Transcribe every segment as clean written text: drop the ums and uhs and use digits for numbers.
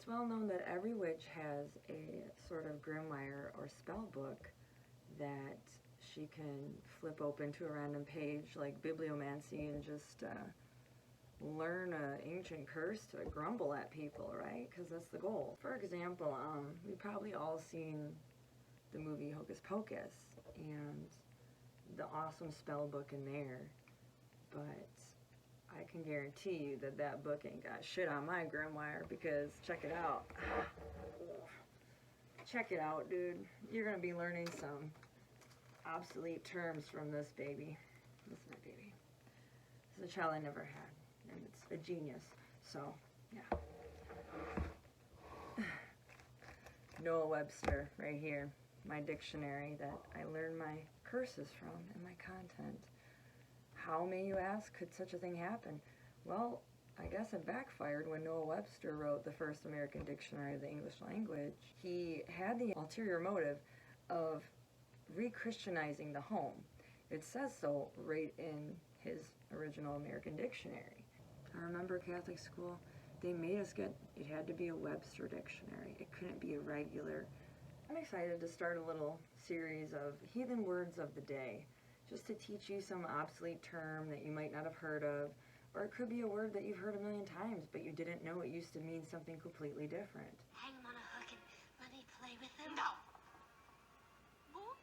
well known that every witch has a sort of grimoire or spell book that she can flip open to a random page like bibliomancy and just learn an ancient curse to grumble at people, right? Because that's the goal. For example, we've probably all seen the movie Hocus Pocus and the awesome spell book in there, but I can guarantee you that that book ain't got shit on my grimoire, because check it out. Check it out, dude. You're gonna be learning some obsolete terms from this baby. This is my baby. This is a child I never had, and it's a genius. So, yeah. Noah Webster, right here. My dictionary that I learned my curses from and my content. How, may you ask, could such a thing happen? Well, I guess it backfired when Noah Webster wrote the first American dictionary of the English language. He had the ulterior motive of re-Christianizing the home. It says so right in his original American dictionary. I remember Catholic school, they made us get, it had to be a Webster dictionary. It couldn't be a regular. I'm excited to start a little series of heathen words of the day, just to teach you some obsolete term that you might not have heard of, or it could be a word that you've heard a million times, but you didn't know it used to mean something completely different. Hang him on a hook and let me play with him. No! Book?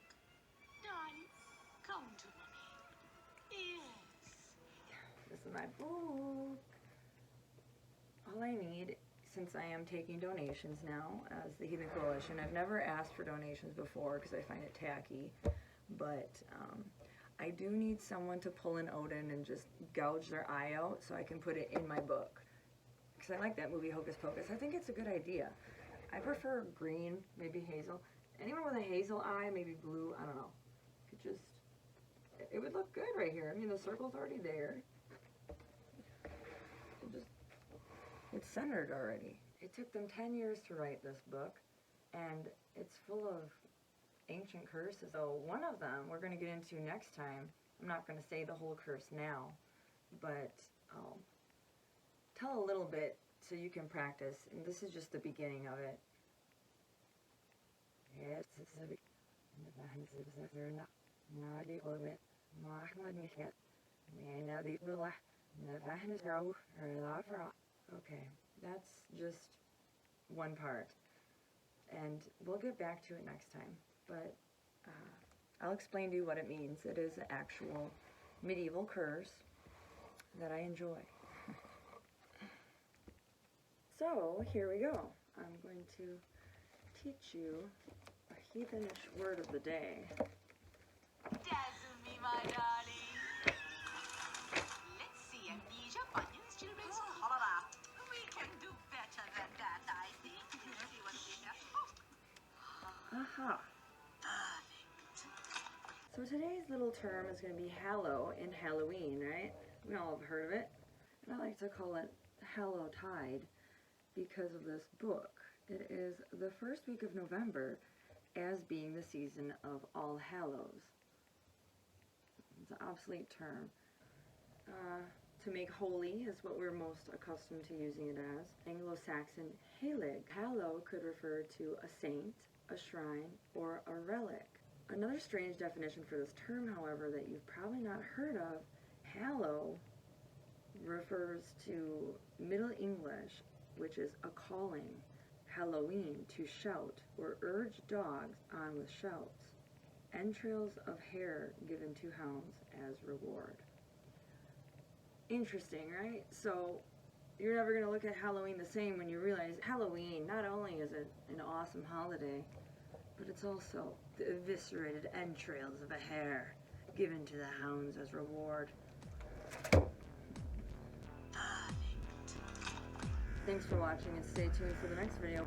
Darling, come to mommy. Yes. This is my book. All I need, since I am taking donations now as the Heathen Coalition, I've never asked for donations before because I find it tacky, but I do need someone to pull an Odin and just gouge their eye out so I can put it in my book. Because I like that movie Hocus Pocus. I think it's a good idea. I prefer green, maybe hazel. Anyone with a hazel eye, maybe blue, I don't know. It would look good right here. I mean, the circle's already there. It's centered already. It took them 10 years to write this book, and it's full of ancient curses. So one of them we're going to get into next time. I'm not going to say the whole curse now, but I'll tell a little bit so you can practice, and this is just the beginning of it. Yes, this is a okay, that's just one part, and we'll get back to it next time, but I'll explain to you what it means. It is an actual medieval curse that I enjoy. So, here we go. I'm going to teach you a heathenish word of the day. Dazzle me, my darling. Let's see amnesia, bunions, children's cholera. We can do better than that, I think. Let's see what we have. Aha. Perfect. So today's little term is going to be hallow in Halloween, right? We all have heard of it. And I like to call it Hallowtide because of this book. It is the first week of November as being the season of All Hallows. It's an obsolete term. To make holy is what we're most accustomed to using it as. Anglo-Saxon heilig. Hallow could refer to a saint, a shrine, or a relic. Another strange definition for this term, however, that you've probably not heard of, hallow refers to Middle English, which is a calling. Halloween, to shout, or urge dogs on with shouts. Entrails of hair given to hounds as reward. Interesting, right? So you're never going to look at Halloween the same when you realize Halloween, not only is it an awesome holiday, but it's also the eviscerated entrails of a hare given to the hounds as reward. Thanks for watching, and stay tuned for the next video.